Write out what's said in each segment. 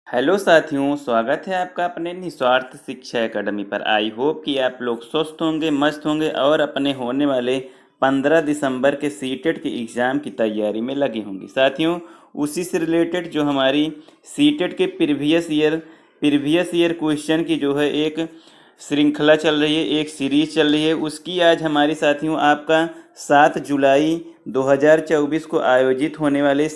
Hello साथियों, स्वागत है आपका अपने निस्वार्थ शिक्षा एकेडमी पर। आई होप कि आप लोग स्वस्थ होंगे, मस्त होंगे और अपने होने वाले 15 दिसंबर के सीटेट के एग्ज़ाम की तैयारी में लगे होंगे। साथियों, उसी से रिलेटेड जो हमारी सीटेट के प्रीवियस ईयर क्वेश्चन की जो है एक श्रृंखला चल रही है, एक सीरीज चल रही है, उसकी आज हमारी साथियों आपका 7 जुलाई 2024 को आयोजित होने वाले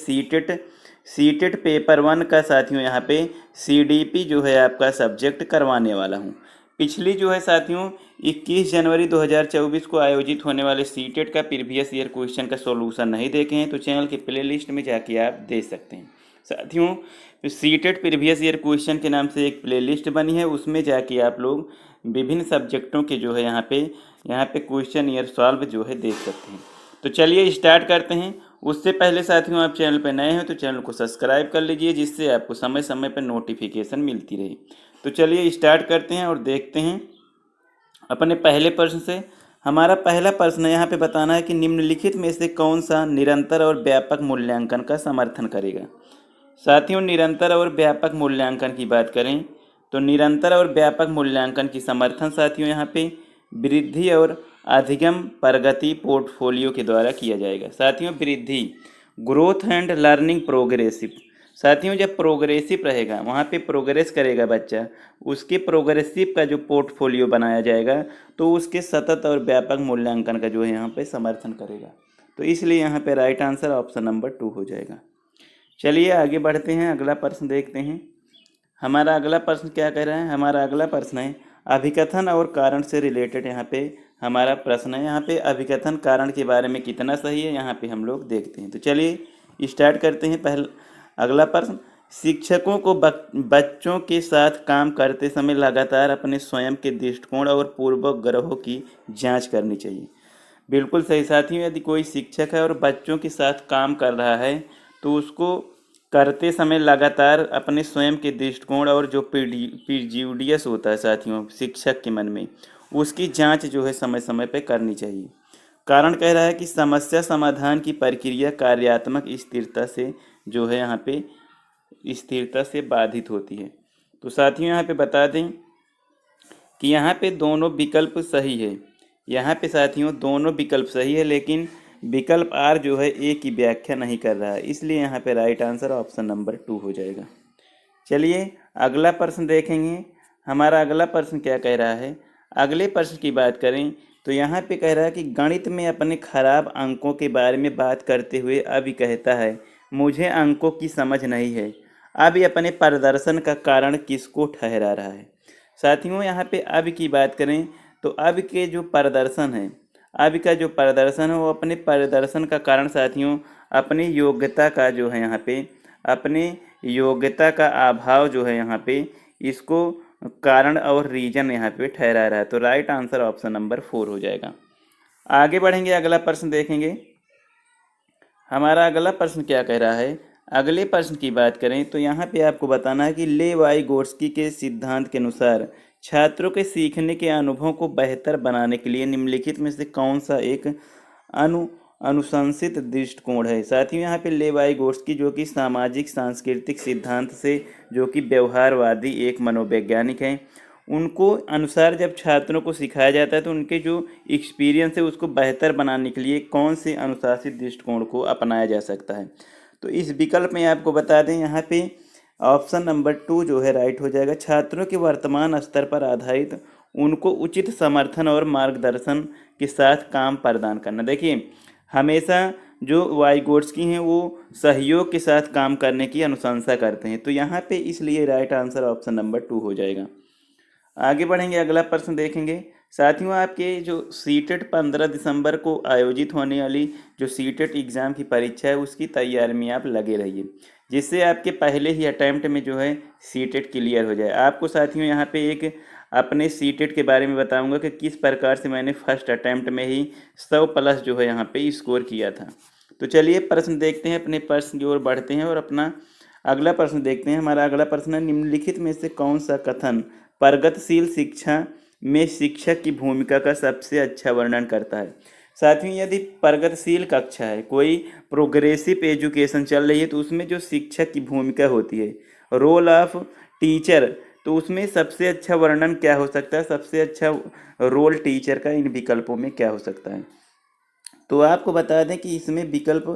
सीटेट पेपर 1 का साथियों यहाँ पे सीडीपी जो है आपका सब्जेक्ट करवाने वाला हूँ। पिछली जो है साथियों 21 जनवरी 2024 को आयोजित होने वाले सीटेट का प्रीवियस ईयर क्वेश्चन का सॉल्यूशन नहीं देखे हैं तो चैनल के प्लेलिस्ट में जाके आप देख सकते हैं। साथियों, सीटेट प्रीवियस ईयर क्वेश्चन के नाम से एक प्लेलिस्ट बनी है, उसमें जाके आप लोग विभिन्न सब्जेक्टों के जो है यहाँ पे क्वेश्चन ईयर सॉल्व जो है देख सकते हैं। तो चलिए स्टार्ट करते हैं। उससे पहले साथियों आप चैनल पर नए हैं तो चैनल को सब्सक्राइब कर लीजिए, जिससे आपको समय समय पर नोटिफिकेशन मिलती रहे। तो चलिए स्टार्ट करते हैं और देखते हैं अपने पहले प्रश्न से। हमारा पहला प्रश्न यहाँ पे बताना है कि निम्नलिखित में से कौन सा निरंतर और व्यापक मूल्यांकन का समर्थन करेगा। साथियों, निरंतर और व्यापक मूल्यांकन की बात करें तो निरंतर और व्यापक मूल्यांकन की समर्थन साथियों यहाँ पे वृद्धि और अधिगम प्रगति पोर्टफोलियो के द्वारा किया जाएगा। साथियों, वृद्धि ग्रोथ एंड लर्निंग प्रोग्रेसिव। साथियों, जब प्रोग्रेसिव रहेगा वहाँ पे प्रोग्रेस करेगा बच्चा, उसके प्रोग्रेसिव का जो पोर्टफोलियो बनाया जाएगा तो उसके सतत और व्यापक मूल्यांकन का जो है यहाँ पे समर्थन करेगा। तो इसलिए यहाँ पे राइट आंसर ऑप्शन नंबर 2 हो जाएगा। चलिए आगे बढ़ते हैं, अगला प्रश्न देखते हैं। हमारा अगला प्रश्न क्या कह रहा है। हमारा अगला प्रश्न है अभिकथन और कारण से रिलेटेड। यहाँ पे हमारा प्रश्न है, यहाँ पे अभिकथन कारण के बारे में कितना सही है यहाँ पे हम लोग देखते हैं। तो चलिए स्टार्ट करते हैं। अगला प्रश्न, शिक्षकों को बच्चों के साथ काम करते समय लगातार अपने स्वयं के दृष्टिकोण और पूर्वाग्रहों की जांच करनी चाहिए। बिल्कुल सही साथियों, यदि कोई शिक्षक है और बच्चों के साथ काम कर रहा है तो उसको करते समय लगातार अपने स्वयं के दृष्टिकोण और जो प्रिजुडियस होता है साथियों शिक्षक के मन में, उसकी जांच जो है समय समय पर करनी चाहिए। कारण कह रहा है कि समस्या समाधान की प्रक्रिया कार्यात्मक स्थिरता से जो है यहाँ पे स्थिरता से बाधित होती है। तो साथियों यहाँ पे बता दें कि यहाँ पे दोनों विकल्प सही है। यहाँ पे साथियों दोनों विकल्प सही है, लेकिन विकल्प आर जो है ए की व्याख्या नहीं कर रहा है, इसलिए यहाँ पे राइट आंसर ऑप्शन नंबर 2 हो जाएगा। चलिए अगला प्रश्न देखेंगे। हमारा अगला प्रश्न क्या कह रहा है। अगले प्रश्न की बात करें तो यहाँ पे कह रहा है कि गणित में अपने खराब अंकों के बारे में बात करते हुए अभी कहता है मुझे अंकों की समझ नहीं है। अभी अपने प्रदर्शन का कारण किसको ठहरा रहा है। साथियों, यहाँ पे अब की बात करें तो अब के जो प्रदर्शन है, अब का जो प्रदर्शन है वो अपने प्रदर्शन का कारण साथियों अपनी योग्यता का जो है यहाँ पे अपने योग्यता का अभाव जो है यहाँ पे इसको कारण और रीजन यहाँ पे ठहरा रहा है। तो राइट आंसर ऑप्शन नंबर 4 हो जाएगा। आगे बढ़ेंगे, अगला प्रश्न देखेंगे। हमारा अगला प्रश्न क्या कह रहा है। अगले प्रश्न की बात करें तो यहाँ पे आपको बताना है कि लेवाइगोट्स्की के सिद्धांत के अनुसार छात्रों के सीखने के अनुभव को बेहतर बनाने के लिए निम्नलिखित में से कौन सा एक अनुशंसित दृष्टिकोण है। साथियों, यहाँ पे लेवाइगोट्स्की जो कि सामाजिक सांस्कृतिक सिद्धांत से जो कि व्यवहारवादी एक मनोवैज्ञानिक हैं, उनको अनुसार जब छात्रों को सिखाया जाता है तो उनके जो एक्सपीरियंस है उसको बेहतर बनाने के लिए कौन से अनुशासित दृष्टिकोण को अपनाया जा सकता है। तो इस विकल्प में आपको बता दें यहाँ पे ऑप्शन नंबर 2 जो है राइट हो जाएगा। छात्रों के वर्तमान स्तर पर आधारित उनको उचित समर्थन और मार्गदर्शन के साथ काम प्रदान करना। देखिए, हमेशा जो वाइगोट्स्की हैं वो सहयोग के साथ काम करने की अनुशंसा करते हैं, तो यहाँ पे इसलिए राइट आंसर ऑप्शन नंबर 2 हो जाएगा। आगे बढ़ेंगे, अगला प्रश्न देखेंगे। साथियों, आपके जो सीटेट 15 दिसंबर को आयोजित होने वाली जो सीटेट एग्ज़ाम की परीक्षा है उसकी तैयारी में आप लगे रहिए, जिससे आपके पहले ही अटैम्प्ट में जो है सीटेट क्लियर हो जाए। आपको साथियों यहाँ पे एक अपने सीटेट के बारे में बताऊंगा कि किस प्रकार से मैंने फर्स्ट अटैम्प्ट में ही 100 प्लस जो है यहाँ पे स्कोर किया था। तो चलिए प्रश्न देखते हैं, अपने प्रश्न की ओर बढ़ते हैं और अपना अगला प्रश्न देखते हैं। हमारा अगला प्रश्न है निम्नलिखित में से कौन सा कथन प्रगतिशील शिक्षा में शिक्षक की भूमिका का सबसे अच्छा वर्णन करता है। साथियों, यदि प्रगतिशील कक्षा है, कोई प्रोग्रेसिव एजुकेशन चल रही है, तो उसमें जो शिक्षक की भूमिका होती है रोल ऑफ टीचर, तो उसमें सबसे अच्छा वर्णन क्या हो सकता है, सबसे अच्छा रोल टीचर का इन विकल्पों में क्या हो सकता है। तो आपको बता दें कि इसमें विकल्प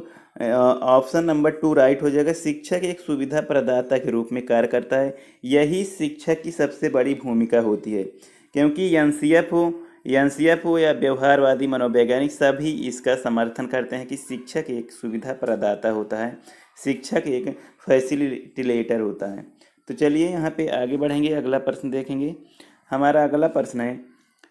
ऑप्शन नंबर 2 राइट हो जाएगा। शिक्षक एक सुविधा प्रदाता के रूप में कार्य करता है, यही शिक्षक की सबसे बड़ी भूमिका होती है, क्योंकि एनसीएफ हो या व्यवहारवादी मनोवैज्ञानिक सभी इसका समर्थन करते हैं कि शिक्षक एक सुविधा प्रदाता होता है, शिक्षक एक फैसिलिटेटर होता है। तो चलिए यहाँ पे आगे बढ़ेंगे, अगला प्रश्न देखेंगे। हमारा अगला प्रश्न है,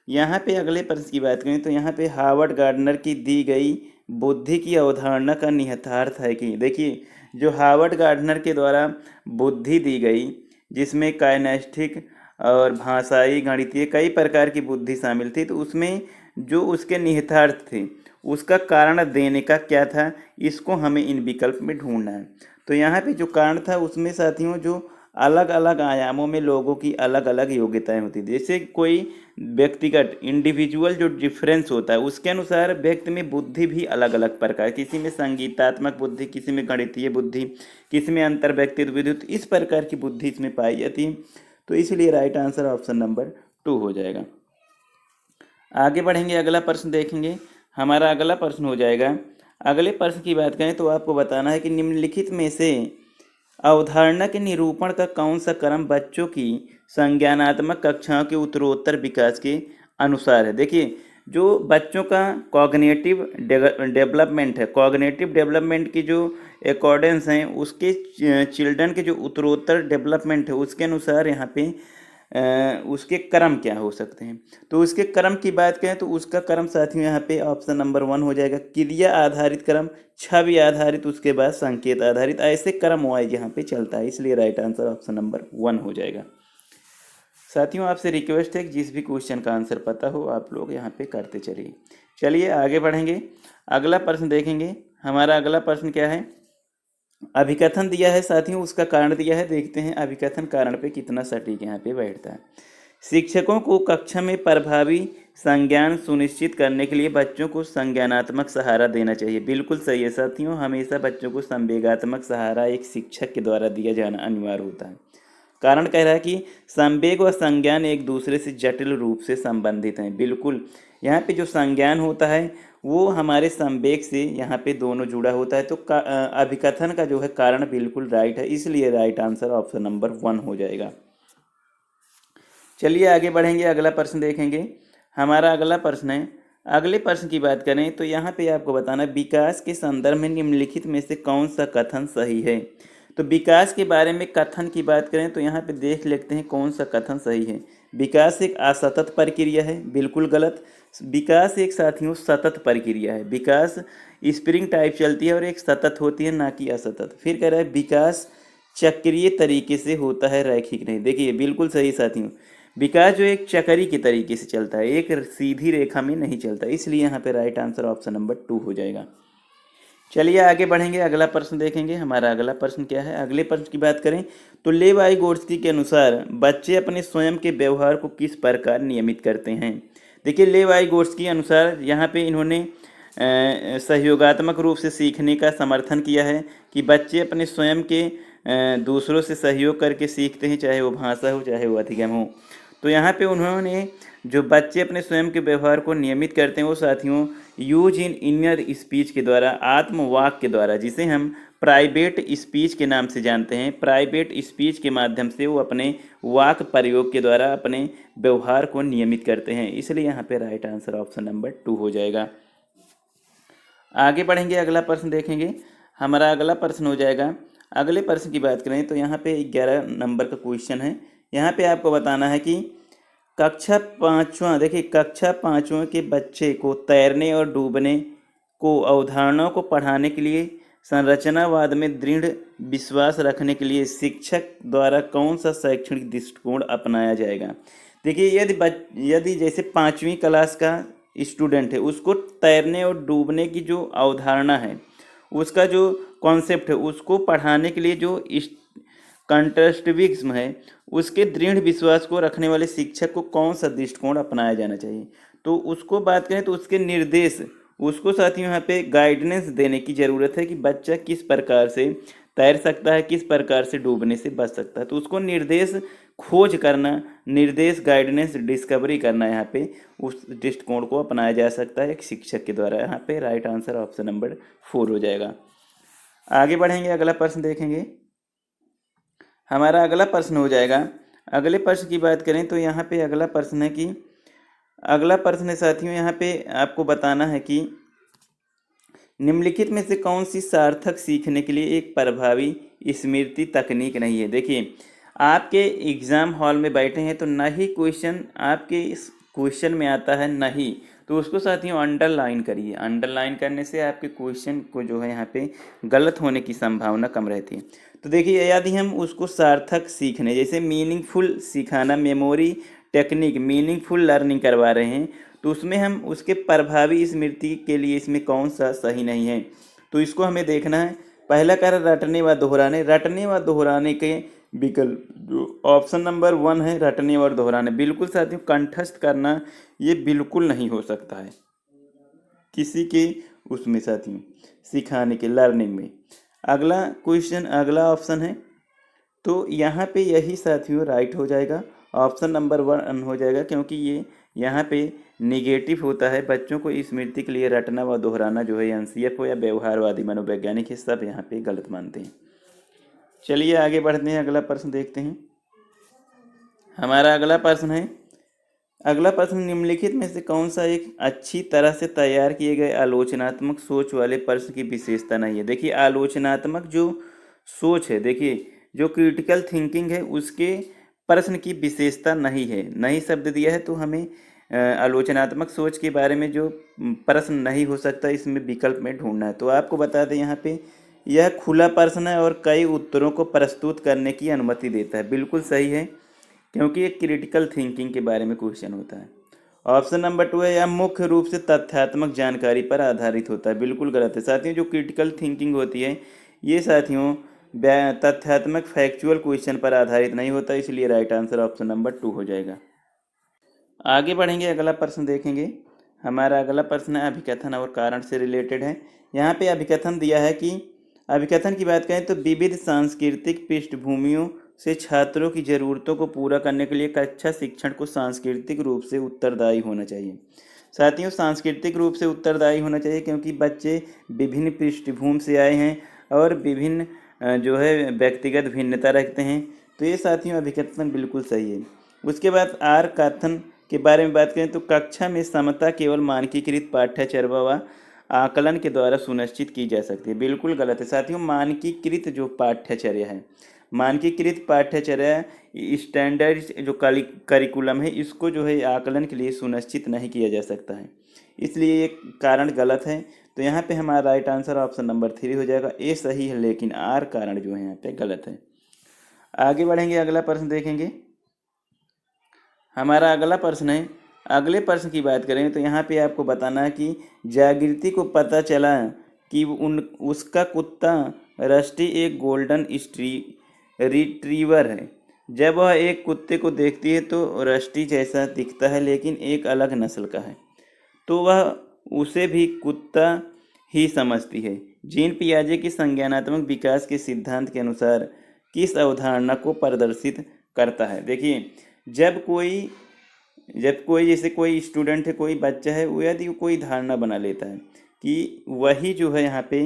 यहाँ पे अगले प्रश्न की बात करें तो यहाँ पे हार्वर्ड गार्डनर की दी गई बुद्धि की अवधारणा का निहितार्थ है कि, देखिए जो हार्वर्ड गार्डनर के द्वारा बुद्धि दी गई, जिसमें काइनेस्टिक और भाषाई गणितीय कई प्रकार की बुद्धि शामिल थी, तो उसमें जो उसके निहितार्थ थे उसका कारण देने का क्या था, इसको हमें इन विकल्प में ढूंढना है। तो यहाँ पे जो कारण था उसमें साथियों जो अलग अलग आयामों में लोगों की अलग अलग योग्यताएं होती थी, जैसे कोई व्यक्तिगत इंडिविजुअल जो डिफरेंस होता है उसके अनुसार व्यक्ति में बुद्धि भी अलग अलग प्रकार, किसी में संगीतात्मक बुद्धि, किसी में गणितीय बुद्धि, किसी में अंतर व्यक्तित्व बुद्धि, तो इस प्रकार की बुद्धि इसमें पाई जाती है। तो इसलिए राइट आंसर ऑप्शन नंबर 2 हो जाएगा। आगे बढ़ेंगे, अगला प्रश्न देखेंगे। हमारा अगला प्रश्न हो जाएगा, अगले प्रश्न की बात करें तो आपको बताना है कि निम्नलिखित में से अवधारणा के निरूपण का कौन सा क्रम बच्चों की संज्ञानात्मक कक्षाओं के उत्तरोत्तर विकास के अनुसार है। देखिए जो बच्चों का कॉग्निटिव डेवलपमेंट है, कॉग्निटिव डेवलपमेंट की जो अकॉर्डेंस हैं उसके चिल्ड्रन के जो उत्तरोत्तर डेवलपमेंट है उसके अनुसार यहाँ पे उसके क्रम क्या हो सकते हैं। तो उसके क्रम की बात करें तो उसका क्रम साथियों यहाँ पे ऑप्शन नंबर 1 हो जाएगा, क्रिया आधारित क्रम, छवि आधारित, उसके बाद संकेत आधारित, ऐसे क्रम वाइज यहाँ पे चलता है, इसलिए राइट आंसर ऑप्शन नंबर 1 हो जाएगा। साथियों आपसे रिक्वेस्ट है कि जिस भी क्वेश्चन का आंसर पता हो आप लोग यहाँ पे करते चलिए। चलिए आगे बढ़ेंगे, अगला प्रश्न देखेंगे। हमारा अगला प्रश्न क्या है, अभिकथन दिया है साथियों, उसका कारण दिया है, देखते हैं अभिकथन कारण पे कितना सटीक यहाँ पे बैठता है। शिक्षकों को कक्षा में प्रभावी संज्ञान सुनिश्चित करने के लिए बच्चों को संज्ञानात्मक सहारा देना चाहिए। बिल्कुल सही है साथियों, हमेशा बच्चों को संवेगात्मक सहारा एक शिक्षक के द्वारा दिया जाना अनिवार्य होता है। कारण कह रहा है कि संवेग व संज्ञान एक दूसरे से जटिल रूप से संबंधित हैं। बिल्कुल, यहाँ पे जो संज्ञान होता है वो हमारे संवेग से यहाँ पे दोनों जुड़ा होता है। तो अभिकथन का जो है कारण बिल्कुल राइट है, इसलिए राइट आंसर ऑप्शन नंबर 1 हो जाएगा। चलिए आगे बढ़ेंगे, अगला प्रश्न देखेंगे। हमारा अगला प्रश्न है, अगले प्रश्न की बात करें तो यहाँ पे आपको बताना विकास के संदर्भ में निम्नलिखित में से कौन सा कथन सही है। तो विकास के बारे में कथन की बात करें तो यहाँ पे देख लेते हैं कौन सा कथन सही है। विकास एक असतत प्रक्रिया है, बिल्कुल गलत। विकास एक साथियों सतत प्रक्रिया है, विकास स्प्रिंग टाइप चलती है और एक सतत होती है ना कि असतत। फिर कह रहा है विकास चक्रीय तरीके से होता है, रैखिक नहीं। देखिए बिल्कुल सही साथियों, विकास जो एक चक्री के तरीके से चलता है, एक सीधी रेखा में नहीं चलता, इसलिए यहाँ पे राइट आंसर ऑप्शन नंबर 2 हो जाएगा। चलिए आगे बढ़ेंगे, अगला प्रश्न देखेंगे। हमारा अगला प्रश्न क्या है, अगले प्रश्न की बात करें तो लेव वाइगोत्स्की के अनुसार बच्चे अपने स्वयं के व्यवहार को किस प्रकार नियमित करते हैं। देखिए लेव वाइगोत्स्की के अनुसार यहाँ पे इन्होंने सहयोगात्मक रूप से सीखने का समर्थन किया है कि बच्चे अपने स्वयं के दूसरों से सहयोग करके सीखते हैं, चाहे वो भाषा हो चाहे वो अधिगम हो। तो यहाँ पे उन्होंने जो बच्चे अपने स्वयं के व्यवहार को नियमित करते हैं वो साथियों यूज इन इनर स्पीच के द्वारा, आत्मवाक के द्वारा, जिसे हम प्राइवेट स्पीच के नाम से जानते हैं, प्राइवेट स्पीच के माध्यम से वो अपने वाक प्रयोग के द्वारा अपने व्यवहार को नियमित करते हैं, इसलिए यहाँ पे राइट आंसर ऑप्शन नंबर 2 हो जाएगा। आगे बढ़ेंगे, अगला प्रश्न देखेंगे। हमारा अगला प्रश्न हो जाएगा, अगले प्रश्न की बात करें तो यहाँ पे 11 नंबर का क्वेश्चन है। यहाँ पे आपको बताना है कि कक्षा 5वां, देखिए कक्षा 5वां के बच्चे को तैरने और डूबने को अवधारणाओं को पढ़ाने के लिए संरचनावाद में दृढ़ विश्वास रखने के लिए शिक्षक द्वारा कौन सा शैक्षणिक दृष्टिकोण अपनाया जाएगा। देखिए यदि जैसे 5वीं क्लास का स्टूडेंट है, उसको तैरने और डूबने की जो अवधारणा है, उसका जो कॉन्सेप्ट है, उसको पढ़ाने के लिए जो कंट्रस्टिविज्म है, उसके दृढ़ विश्वास को रखने वाले शिक्षक को कौन सा दृष्टिकोण अपनाया जाना चाहिए। तो उसको बात करें तो उसके निर्देश, उसको साथियों यहाँ पे गाइडेंस देने की ज़रूरत है कि बच्चा किस प्रकार से तैर सकता है, किस प्रकार से डूबने से बच सकता है। तो उसको निर्देश खोज करना, निर्देश गाइडेंस डिस्कवरी करना, यहाँ पे उस दृष्टिकोण को अपनाया जा सकता है एक शिक्षक के द्वारा। यहाँ पे राइट आंसर ऑप्शन नंबर 4 हो जाएगा। आगे बढ़ेंगे, अगला प्रश्न देखेंगे। हमारा अगला प्रश्न हो जाएगा, अगले प्रश्न की बात करें तो यहाँ पे अगला प्रश्न है कि अगला प्रश्न है साथियों, यहाँ पे आपको बताना है कि निम्नलिखित में से कौन सी सार्थक सीखने के लिए एक प्रभावी स्मृति तकनीक नहीं है। देखिए, आपके एग्जाम हॉल में बैठे हैं तो ना ही क्वेश्चन आपके इस क्वेश्चन में आता है, नहीं तो उसको साथियों अंडरलाइन करिए। अंडरलाइन करने से आपके क्वेश्चन को जो है यहाँ पे गलत होने की संभावना कम रहती है। तो देखिए, यदि हम उसको सार्थक सीखने, जैसे मीनिंगफुल सिखाना, मेमोरी टेक्निक, मीनिंगफुल लर्निंग करवा रहे हैं, तो उसमें हम उसके प्रभावी स्मृति के लिए इसमें कौन सा सही नहीं है, तो इसको हमें देखना है। पहला कार्य रटने व दोहराने, रटने व दोहराने के विकल्प जो ऑप्शन नंबर 1 है, रटने और दोहराने, बिल्कुल साथियों कंठस्थ करना ये बिल्कुल नहीं हो सकता है किसी के उसमें साथियों सिखाने के लर्निंग में। अगला क्वेश्चन, अगला ऑप्शन है, तो यहाँ पे यही साथियों राइट हो जाएगा, ऑप्शन नंबर 1 हो जाएगा, क्योंकि ये यहाँ पे निगेटिव होता है। बच्चों को स्मृति के लिए रटना व दोहराना जो है एनसीएफ हो या व्यवहारवादी मनोवैज्ञानिक है, सब यहाँ पे गलत मानते हैं। चलिए आगे बढ़ते हैं, अगला प्रश्न देखते हैं। हमारा अगला प्रश्न है, अगला प्रश्न निम्नलिखित में से कौन सा एक अच्छी तरह से तैयार किए गए आलोचनात्मक सोच वाले प्रश्न की विशेषता नहीं है। देखिए, आलोचनात्मक जो सोच है, देखिए जो क्रिटिकल थिंकिंग है, उसके प्रश्न की विशेषता नहीं है। नहीं शब्द दिया है तो हमें आलोचनात्मक सोच के बारे में जो प्रश्न नहीं हो सकता, इसमें विकल्प में ढूंढना है। तो आपको बता दें, यहाँ पे यह खुला प्रश्न है और कई उत्तरों को प्रस्तुत करने की अनुमति देता है। बिल्कुल सही है, क्योंकि एक क्रिटिकल थिंकिंग के बारे में क्वेश्चन होता है। ऑप्शन नंबर 2 है, यह मुख्य रूप से तथ्यात्मक जानकारी पर आधारित होता है। बिल्कुल गलत है साथियों, जो क्रिटिकल थिंकिंग होती है ये साथियों तथ्यात्मक फैक्चुअल क्वेश्चन पर आधारित नहीं होता, इसलिए राइट आंसर ऑप्शन नंबर 2 हो जाएगा। आगे बढ़ेंगे, अगला प्रश्न देखेंगे। हमारा अगला प्रश्न है अभिकथन और कारण से रिलेटेड है। यहाँ पे अभिकथन दिया है कि अभिकथन की बात करें तो विविध सांस्कृतिक पृष्ठभूमियों से छात्रों की ज़रूरतों को पूरा करने के लिए कक्षा शिक्षण को सांस्कृतिक रूप से उत्तरदायी होना चाहिए। साथियों, सांस्कृतिक रूप से उत्तरदायी होना चाहिए, क्योंकि बच्चे विभिन्न पृष्ठभूमि से आए हैं और विभिन्न जो है व्यक्तिगत भिन्नता रखते हैं। तो ये साथियों अभिकथन बिल्कुल सही है। उसके बाद आर कथन के बारे में बात करें तो कक्षा में समता केवल मानकीकृत पाठ्यचर्या व आकलन के द्वारा सुनिश्चित की जा सकती है। बिल्कुल गलत है साथियों, मानकीकृत जो पाठ्यचर्या है, मानकीकृत पाठ्यचर्या स्टैंडर्ड जो करिकुलम है, इसको जो है आकलन के लिए सुनिश्चित नहीं किया जा सकता है, इसलिए ये कारण गलत है। तो यहाँ पे हमारा राइट आंसर ऑप्शन नंबर 3 हो जाएगा। ए सही है, लेकिन आर कारण जो है यहाँ पे गलत है। आगे बढ़ेंगे, अगला प्रश्न देखेंगे। हमारा अगला प्रश्न है, अगले प्रश्न की बात करें तो यहाँ पे आपको बताना है कि जागृति को पता चला कि उसका कुत्ता रस्टी एक गोल्डन रिट्रीवर है। जब वह एक कुत्ते को देखती है तो रस्टी जैसा दिखता है, लेकिन एक अलग नस्ल का है, तो वह उसे भी कुत्ता ही समझती है। जीन पियाजे की संज्ञानात्मक विकास के सिद्धांत के अनुसार किस अवधारणा को प्रदर्शित करता है। देखिए, जब कोई जैसे कोई स्टूडेंट है, कोई बच्चा है, वो यदि कोई धारणा बना लेता है कि वही जो है यहाँ पे,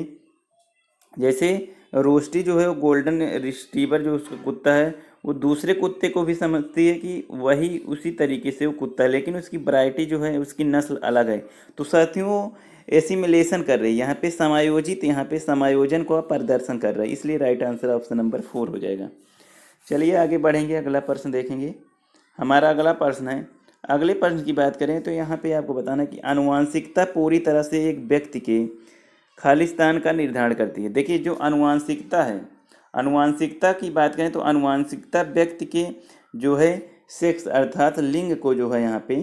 जैसे रोस्टी जो है वो गोल्डन रिट्रीवर जो उसका कुत्ता है, वो दूसरे कुत्ते को भी समझती है कि वही उसी तरीके से वो कुत्ता है, लेकिन उसकी वैरायटी जो है, उसकी नस्ल अलग है। तो साथियों एसिमिलेशन कर रही है, यहाँ पे समायोजित, यहाँ पे समायोजन को प्रदर्शन कर रहा है, इसलिए राइट आंसर ऑप्शन नंबर 4 हो जाएगा। चलिए आगे बढ़ेंगे, अगला प्रश्न देखेंगे। हमारा अगला प्रश्न है, अगले प्रश्न की बात करें तो यहाँ पे आपको बताना है कि आनुवांशिकता पूरी तरह से एक व्यक्ति के खालिस्तान का निर्धारण करती है। देखिए, जो आनुवांशिकता है, आनुवांशिकता की बात करें तो आनुवांशिकता व्यक्ति के जो है सेक्स अर्थात लिंग को जो है यहाँ पे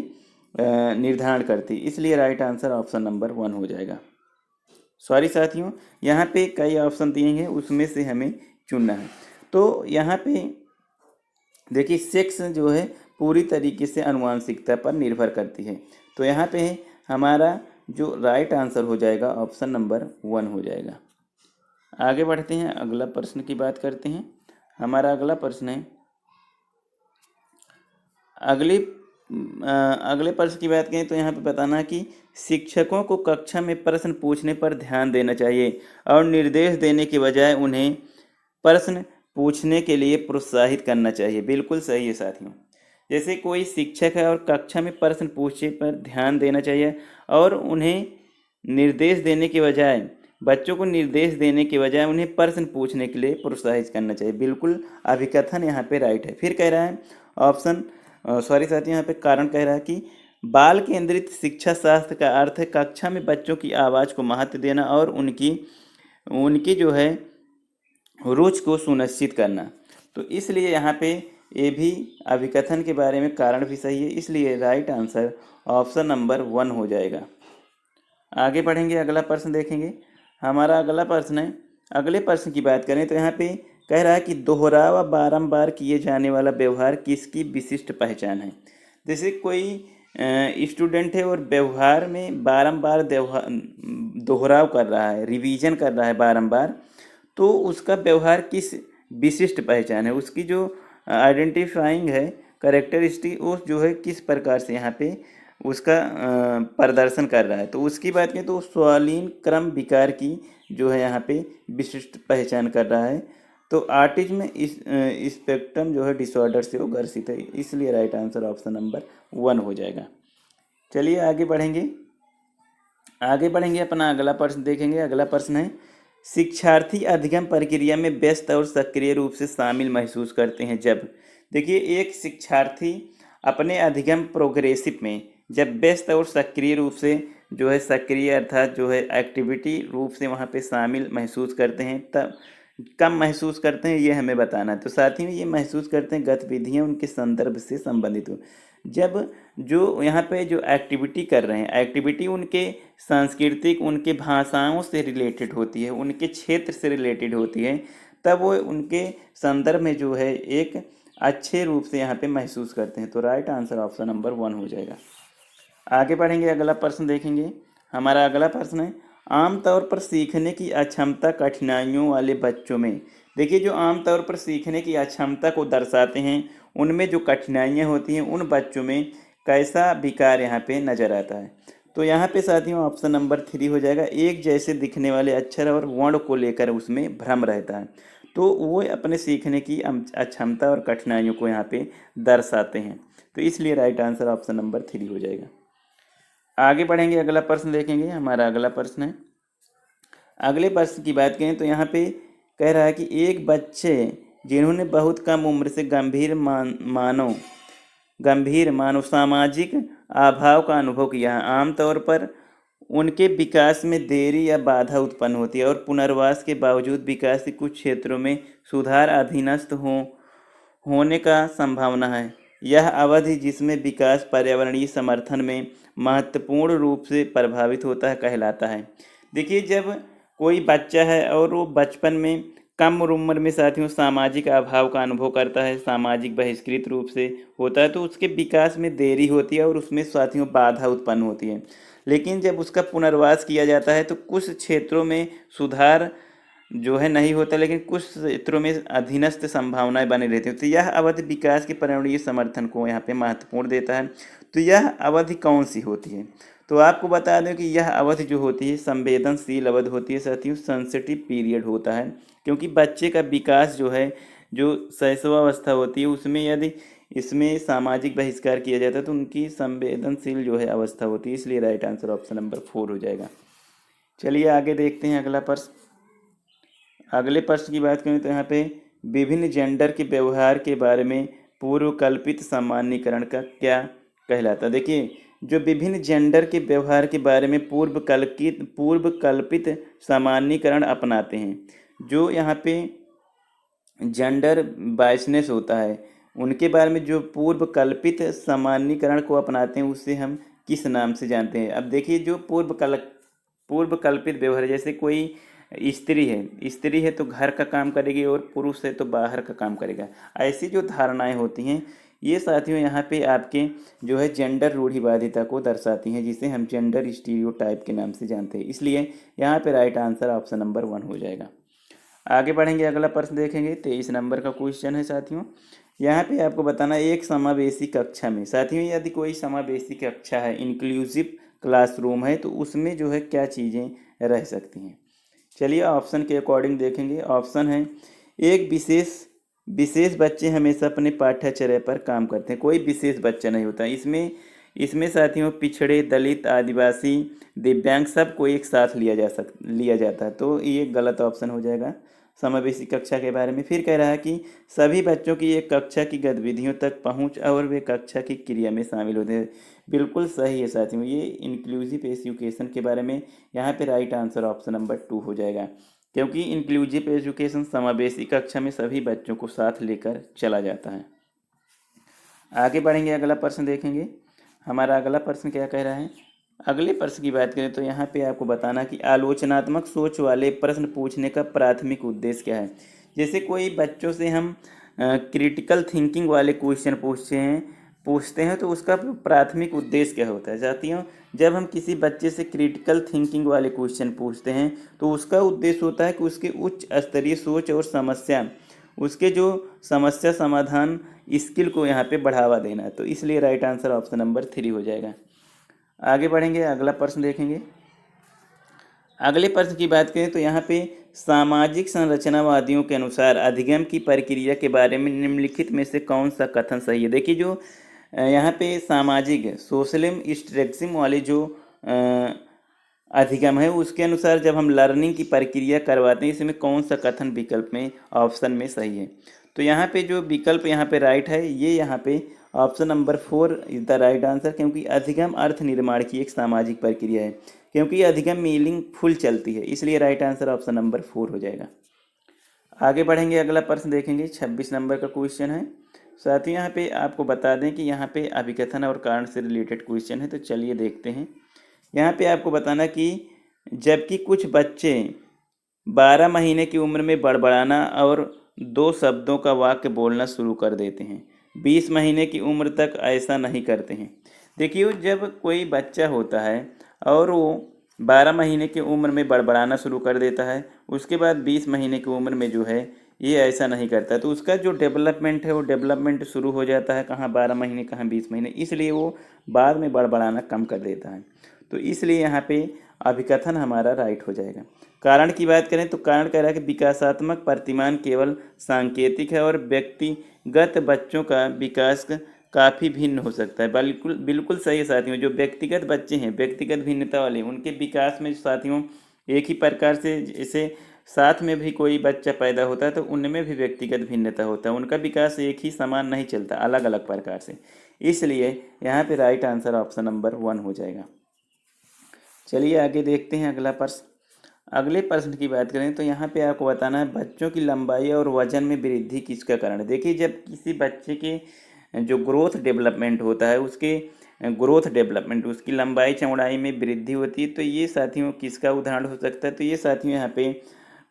निर्धारण करती है, इसलिए राइट आंसर ऑप्शन नंबर 1 हो जाएगा। सॉरी साथियों, यहाँ पे कई ऑप्शन दिए हैं, उसमें से हमें चुनना है। तो यहाँ पे देखिए, सेक्स जो है पूरी तरीके से आनुवांशिकता पर निर्भर करती है, तो यहाँ पे हमारा जो राइट आंसर हो जाएगा ऑप्शन नंबर 1 हो जाएगा। आगे बढ़ते हैं, अगला प्रश्न की बात करते हैं। हमारा अगला प्रश्न है, अगली अगले प्रश्न की बात करें तो यहाँ पे बताना कि शिक्षकों को कक्षा में प्रश्न पूछने पर ध्यान देना चाहिए और निर्देश देने के बजाय उन्हें प्रश्न पूछने के लिए प्रोत्साहित करना चाहिए। बिल्कुल सही है साथियों। जैसे कोई शिक्षक है और कक्षा में प्रश्न पूछने पर ध्यान देना चाहिए और उन्हें निर्देश देने के बजाय, बच्चों को निर्देश देने के बजाय उन्हें प्रश्न पूछने के लिए प्रोत्साहित करना चाहिए। बिल्कुल अभिकथन यहाँ पे राइट है। फिर कह रहा है ऑप्शन सॉरी साथियों, यहाँ पे कारण कह रहा है कि बाल केंद्रित शिक्षा शास्त्र का अर्थ है कक्षा में बच्चों की आवाज़ को महत्व देना और उनकी उनकी जो है रुचि को सुनिश्चित करना। तो इसलिए यहाँ पे ये भी अभिकथन के बारे में कारण भी सही है, इसलिए राइट आंसर ऑप्शन नंबर 1 हो जाएगा। आगे बढ़ेंगे, अगला प्रश्न देखेंगे। हमारा अगला प्रश्न है, अगले प्रश्न की बात करें तो यहाँ पे कह रहा है कि दोहरा व बारंबार किए जाने वाला व्यवहार किसकी विशिष्ट पहचान है। जैसे कोई स्टूडेंट है और व्यवहार में बारंबार दोहराव कर रहा है, रिवीजन कर रहा है बारंबार, तो उसका व्यवहार किस विशिष्ट पहचान है, उसकी जो आइडेंटिफाइंग है करेक्टरिस्टिक, वो जो है किस प्रकार से यहाँ पे उसका प्रदर्शन कर रहा है। तो उसकी बात करें तो स्वालीन क्रम विकार की जो है यहाँ पे विशिष्ट पहचान कर रहा है। तो ऑटिज्म इस स्पेक्ट्रम जो है डिसऑर्डर से वो ग्रसित है, इसलिए राइट आंसर ऑप्शन नंबर 1 हो जाएगा। चलिए आगे बढ़ेंगे, अपना अगला प्रश्न देखेंगे। अगला प्रश्न है, शिक्षार्थी अधिगम प्रक्रिया में व्यस्त और सक्रिय रूप से शामिल महसूस करते हैं जब। देखिए, एक शिक्षार्थी अपने अधिगम प्रोग्रेसिव में जब व्यस्त और सक्रिय रूप से जो है सक्रिय अर्थात जो है एक्टिविटी रूप से वहाँ पे शामिल महसूस करते हैं, तब कम महसूस करते हैं ये हमें बताना है। तो साथ ही में ये महसूस करते हैं गतिविधियाँ उनके संदर्भ से संबंधित हो। जब जो यहाँ पे जो एक्टिविटी कर रहे हैं, एक्टिविटी उनके सांस्कृतिक, उनके भाषाओं से रिलेटेड होती है, उनके क्षेत्र से रिलेटेड होती है, तब वो उनके संदर्भ में जो है एक अच्छे रूप से यहाँ पे महसूस करते हैं। तो राइट आंसर ऑप्शन नंबर 1 हो जाएगा। आगे बढ़ेंगे, अगला प्रश्न देखेंगे। हमारा अगला प्रश्न है, आमतौर पर सीखने की अक्षमता कठिनाइयों वाले बच्चों में। देखिए, जो आमतौर पर सीखने की अक्षमता को दर्शाते हैं, उनमें जो कठिनाइयाँ होती हैं, उन बच्चों में कैसा विकार यहाँ पे नज़र आता है। तो यहाँ पे साथियों ऑप्शन नंबर 3 हो जाएगा। एक जैसे दिखने वाले अक्षर और वर्ण को लेकर उसमें भ्रम रहता है, तो वो अपने सीखने की अक्षमता और कठिनाइयों को यहाँ पे दर्शाते हैं। तो इसलिए राइट आंसर ऑप्शन नंबर 3 हो जाएगा। आगे बढ़ेंगे, अगला प्रश्न देखेंगे। हमारा अगला प्रश्न है, अगले प्रश्न की बात करें तो यहाँ पे कह रहा है कि एक बच्चे जिन्होंने बहुत कम उम्र से गंभीर मानव सामाजिक अभाव का अनुभव किया है, आमतौर पर उनके विकास में देरी या बाधा उत्पन्न होती है और पुनर्वास के बावजूद विकास के कुछ क्षेत्रों में सुधार अधीनस्थ होने का संभावना है। यह अवधि जिसमें विकास पर्यावरणीय समर्थन में महत्वपूर्ण रूप से प्रभावित होता है कहलाता है। देखिए, जब कोई बच्चा है और वो बचपन में कम उम्र में साथियों सामाजिक अभाव का अनुभव करता है, सामाजिक बहिष्कृत रूप से होता है, तो उसके विकास में देरी होती है और उसमें साथियों बाधा उत्पन्न होती है। लेकिन जब उसका पुनर्वास किया जाता है तो कुछ क्षेत्रों में सुधार जो है नहीं होता, लेकिन कुछ क्षेत्रों में अधीनस्थ संभावनाएं बनी रहती हैं। तो यह अवधि विकास के पर्यावरणीय समर्थन को यहाँ पे महत्वपूर्ण देता है। तो यह अवधि कौन सी होती है? तो आपको बता दें कि यह अवधि जो होती है संवेदनशील अवधि होती है साथियों, सेंसिटिव पीरियड होता है, क्योंकि बच्चे का विकास जो है, जो शैशवावस्था होती है, उसमें यदि इसमें सामाजिक बहिष्कार किया जाता है तो उनकी संवेदनशील जो है अवस्था होती है, इसलिए राइट आंसर ऑप्शन नंबर 4 हो जाएगा। चलिए आगे देखते हैं अगला प्रश्न। अगले प्रश्न की बात करें तो यहाँ पे विभिन्न जेंडर के व्यवहार के बारे में पूर्व कल्पित सामान्यीकरण का क्या कहलाता है। देखिए, जो विभिन्न जेंडर के व्यवहार के बारे में पूर्व कल्पित सामान्यीकरण अपनाते हैं, जो यहाँ पे जेंडर बायसनेस होता है, उनके बारे में जो पूर्व कल्पित सामान्यीकरण को अपनाते हैं, उससे हम किस नाम से जानते हैं। अब देखिए, जो पूर्व कल्पित व्यवहार, जैसे कोई स्त्री है तो घर का काम करेगी और पुरुष है तो बाहर का काम करेगा, ऐसी जो धारणाएं होती हैं, ये साथियों यहाँ पे आपके जो है जेंडर रूढ़िवादिता को दर्शाती हैं, जिसे हम जेंडर स्टीरियोटाइप के नाम से जानते हैं। इसलिए यहाँ पे राइट आंसर ऑप्शन नंबर 1 हो जाएगा। आगे बढ़ेंगे, अगला प्रश्न देखेंगे। 23 नंबर का क्वेश्चन है साथियों। यहाँ पे आपको बताना एक समावेशी कक्षा में, साथियों यदि कोई समावेशी कक्षा है, इंक्लूसिव क्लासरूम है, तो उसमें जो है क्या चीज़ें रह सकती हैं। चलिए ऑप्शन के अकॉर्डिंग देखेंगे। ऑप्शन है, एक विशेष विशेष बच्चे हमेशा अपने पाठ्यचर्या पर काम करते हैं, कोई विशेष बच्चा नहीं होता इसमें। इसमें साथियों पिछड़े, दलित, आदिवासी, दिव्यांग सबको एक साथ लिया जाता है, तो ये गलत ऑप्शन हो जाएगा समावेशी कक्षा के बारे में। फिर कह रहा है कि सभी बच्चों की एक कक्षा की गतिविधियों तक पहुंच और वे कक्षा की क्रिया में शामिल होते हैं। बिल्कुल सही है साथियों, ये इंक्लूसिव एजुकेशन के बारे में यहाँ पे राइट आंसर ऑप्शन नंबर 2 हो जाएगा, क्योंकि इंक्लूसिव एजुकेशन समावेशी कक्षा में सभी बच्चों को साथ लेकर चला जाता है। आगे बढ़ेंगे, अगला प्रश्न देखेंगे। हमारा अगला प्रश्न क्या कह रहा है। अगले प्रश्न की बात करें तो यहाँ पे आपको बताना कि आलोचनात्मक सोच वाले प्रश्न पूछने का प्राथमिक उद्देश्य क्या है। जैसे कोई बच्चों से हम क्रिटिकल थिंकिंग वाले क्वेश्चन पूछते हैं तो उसका प्राथमिक उद्देश्य क्या होता है साथियों। जब हम किसी बच्चे से क्रिटिकल थिंकिंग वाले क्वेश्चन पूछते हैं तो उसका उद्देश्य होता है कि उसके उच्च स्तरीय सोच और उसके जो समस्या समाधान स्किल को यहाँ पे बढ़ावा देना है, तो इसलिए राइट आंसर ऑप्शन नंबर 3 हो जाएगा। आगे बढ़ेंगे, अगला प्रश्न देखेंगे। अगले प्रश्न की बात करें तो यहाँ पे सामाजिक संरचनावादियों के अनुसार अधिगम की प्रक्रिया के बारे में निम्नलिखित में से कौन सा कथन सही है। देखिए जो यहाँ पे सामाजिक सोशलिज्म स्ट्रक्चरिज्म वाले जो अधिगम है उसके अनुसार जब हम लर्निंग की प्रक्रिया करवाते हैं, इसमें कौन सा कथन विकल्प में ऑप्शन में सही है। तो यहाँ पे जो विकल्प यहाँ पे राइट है, ये यहाँ पे option number 4 is the right answer, क्योंकि अधिगम अर्थ निर्माण की एक सामाजिक प्रक्रिया है, क्योंकि अधिगम मीनिंग फुल चलती है, इसलिए राइट आंसर ऑप्शन नंबर 4 हो जाएगा। आगे बढ़ेंगे, अगला प्रश्न देखेंगे। 26 नंबर का क्वेश्चन है। साथ ही यहाँ पे आपको बता दें कि यहाँ पे अभिकथन और कारण से रिलेटेड क्वेश्चन है, तो चलिए देखते हैं। यहाँ पे आपको बताना कि जबकि कुछ बच्चे 12 महीने की उम्र में बड़बड़ाना और 2 शब्दों का वाक्य बोलना शुरू कर देते हैं, 20 महीने की उम्र तक ऐसा नहीं करते हैं। देखिए जब कोई बच्चा होता है और वो 12 महीने की उम्र में बड़बड़ाना शुरू कर देता है, उसके बाद 20 महीने की उम्र में जो है ये ऐसा नहीं करता, तो उसका जो डेवलपमेंट है वो डेवलपमेंट शुरू हो जाता है कहाँ 12 महीने कहाँ 20 महीने, इसलिए वो बाद में बड़बड़ाना कम कर देता है। तो इसलिए यहाँ पे अभिकथन हमारा राइट हो जाएगा। कारण की बात करें तो कारण कह रहा है कि विकासात्मक प्रतिमान केवल सांकेतिक है और व्यक्तिगत बच्चों का विकास काफ़ी भिन्न हो सकता है। बिल्कुल बिल्कुल सही है साथियों, जो व्यक्तिगत बच्चे हैं व्यक्तिगत भिन्नता वाले, उनके विकास में साथियों एक ही प्रकार से, जैसे साथ में भी कोई बच्चा पैदा होता है तो उनमें भी व्यक्तिगत भिन्नता होता है, उनका विकास एक ही समान नहीं चलता, अलग अलग प्रकार से, इसलिए यहाँ पे राइट आंसर ऑप्शन नंबर 1 हो जाएगा। चलिए आगे देखते हैं अगला प्रश्न। अगले प्रश्न की बात करें तो यहाँ पे आपको बताना है बच्चों की लंबाई और वजन में वृद्धि किसका कारण है। देखिए जब किसी बच्चे के जो ग्रोथ डेवलपमेंट होता है, उसके ग्रोथ डेवलपमेंट उसकी लंबाई चौड़ाई में वृद्धि होती है, तो ये साथियों किसका उदाहरण हो सकता है। तो ये साथियों यहाँ पे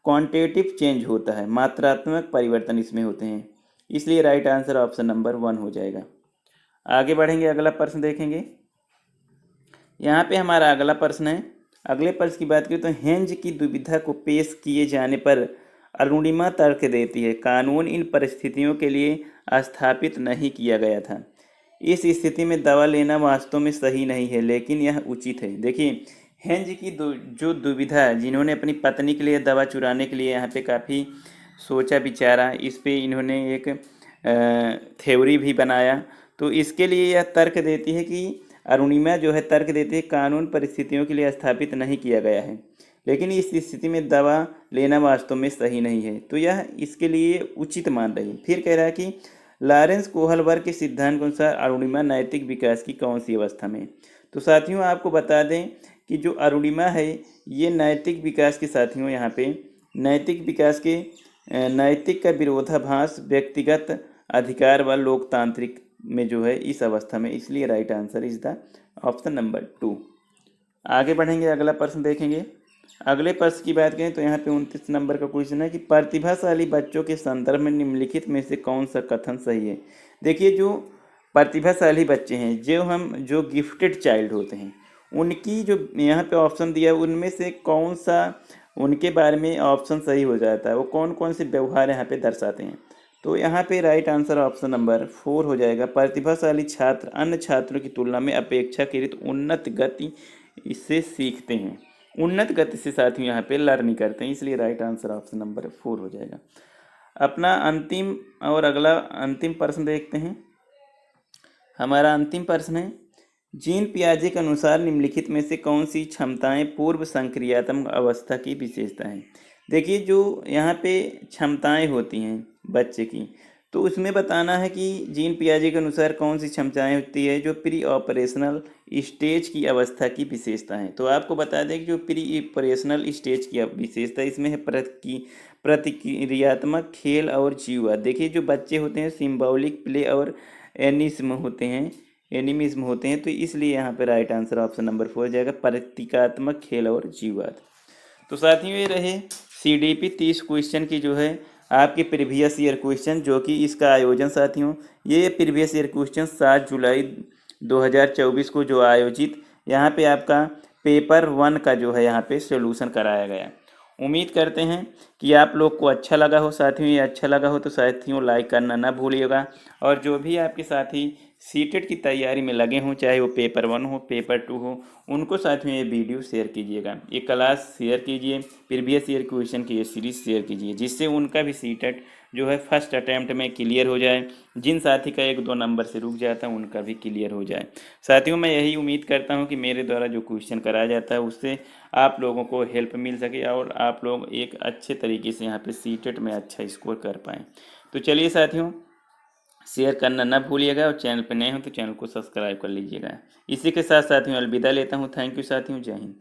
क्वांटिटेटिव चेंज होता है, मात्रात्मक परिवर्तन इसमें होते हैं, इसलिए राइट आंसर ऑप्शन नंबर 1 हो जाएगा। आगे बढ़ेंगे, अगला प्रश्न देखेंगे। यहाँ पे हमारा अगला प्रश्न है। अगले प्रश्न की बात करें तो हेंज की दुविधा को पेश किए जाने पर अरुणिमा तर्क देती है, कानून इन परिस्थितियों के लिए स्थापित नहीं किया गया था। इस स्थिति में दवा लेना वास्तव में सही नहीं है, लेकिन यह उचित है। देखिए हेंज की जो दुविधा, जिन्होंने अपनी पत्नी के लिए दवा चुराने के लिए यहाँ पे काफ़ी सोचा विचारा, इस पे इन्होंने एक थ्योरी भी बनाया, तो इसके लिए यह तर्क देती है कि अरुणिमा जो है तर्क देती है कानून परिस्थितियों के लिए स्थापित नहीं किया गया है, लेकिन इस स्थिति में दवा लेना वास्तव में सही नहीं है, तो यह इसके लिए उचित मान रही है। फिर कह रहा है कि लॉरेंस कोहलबर्ग के सिद्धांत के अनुसार अरुणिमा नैतिक विकास की कौन सी अवस्था में। तो साथियों आपको बता दें कि जो अरुणिमा है ये नैतिक विकास के साथियों यहाँ पे नैतिक विकास के नैतिक का विरोधाभास व्यक्तिगत अधिकार व लोकतांत्रिक में जो है इस अवस्था में, इसलिए right answer is the option number 2। आगे बढ़ेंगे, अगला प्रश्न देखेंगे। अगले प्रश्न की बात करें तो यहाँ पे 29 नंबर का क्वेश्चन है कि प्रतिभाशाली बच्चों के संदर्भ में निम्नलिखित में से कौन सा कथन सही है। देखिए जो प्रतिभाशाली बच्चे हैं, जो गिफ्टेड चाइल्ड होते हैं, उनकी जो यहाँ पे ऑप्शन दिया है उनमें से कौन सा उनके बारे में ऑप्शन सही हो जाता है। वो कौन कौन से व्यवहार यहाँ पे दर्शाते हैं। तो यहाँ पे राइट आंसर ऑप्शन नंबर 4 हो जाएगा। प्रतिभाशाली छात्र अन्य छात्रों की तुलना में अपेक्षाकृत उन्नत गति इससे सीखते हैं। उन्नत गति से साथियों यहाँ पे लर्निंग करते हैं, इसलिए राइट आंसर ऑप्शन नंबर 4 हो जाएगा। अपना अंतिम और अगला अंतिम प्रश्न देखते हैं। हमारा अंतिम प्रश्न है, जीन पियाजे के अनुसार निम्नलिखित में से कौन सी क्षमताएं पूर्व संक्रियात्मक अवस्था की विशेषता हैं। देखिए जो यहाँ पे क्षमताएं होती हैं बच्चे की, तो उसमें बताना है कि जीन पियाजे के अनुसार कौन सी क्षमताएं होती है जो प्री ऑपरेशनल स्टेज की अवस्था की विशेषता है। तो आपको बता दें कि जो प्री ऑपरेशनल स्टेज की विशेषता इसमें है प्रतिक्रियात्मक खेल और जीववाद। देखिए जो बच्चे होते हैं सिम्बॉलिक प्ले और एनिमिज्म होते हैं, तो इसलिए यहाँ पे राइट आंसर ऑप्शन नंबर 4 हो जाएगा, प्रतीकात्मक खेल और जीववाद। तो साथियों ये रहे CDP 30 क्वेश्चन की जो है आपके प्रीवियस ईयर क्वेश्चन, जो कि इसका आयोजन साथियों ये प्रीवियस ईयर क्वेश्चन 7 जुलाई 2024 को जो आयोजित यहाँ पे आपका पेपर 1 का जो है यहाँ पे सोल्यूशन कराया गया। उम्मीद करते हैं कि आप लोग को अच्छा लगा हो। साथियों ये अच्छा लगा हो तो साथियों लाइक करना ना भूलिएगा, और जो भी आपके साथी सीटेट की तैयारी में लगे हों, चाहे वो पेपर 1 हो पेपर 2 हो, उनको साथियों ये वीडियो शेयर कीजिएगा, ये क्लास शेयर कीजिए, प्रीवियस ईयर क्वेश्चन की ये सीरीज शेयर कीजिए, जिससे उनका भी सीटेट जो है फर्स्ट अटैम्प्ट में क्लियर हो जाए। जिन साथी का 1-2 नंबर से रुक जाता है उनका भी क्लियर हो जाए। साथियों मैं यही उम्मीद करता हूँ कि मेरे द्वारा जो क्वेश्चन कराया जाता है उससे आप लोगों को हेल्प मिल सके और आप लोग एक अच्छे तरीके से यहाँ पे सीटेट में अच्छा स्कोर कर पाएँ। तो चलिए साथियों शेयर करना ना भूलिएगा, और चैनल पर नए हो तो चैनल को सब्सक्राइब कर लीजिएगा। इसी के साथ साथियों अलविदा लेता हूँ। थैंक यू साथियों, जय हिंद।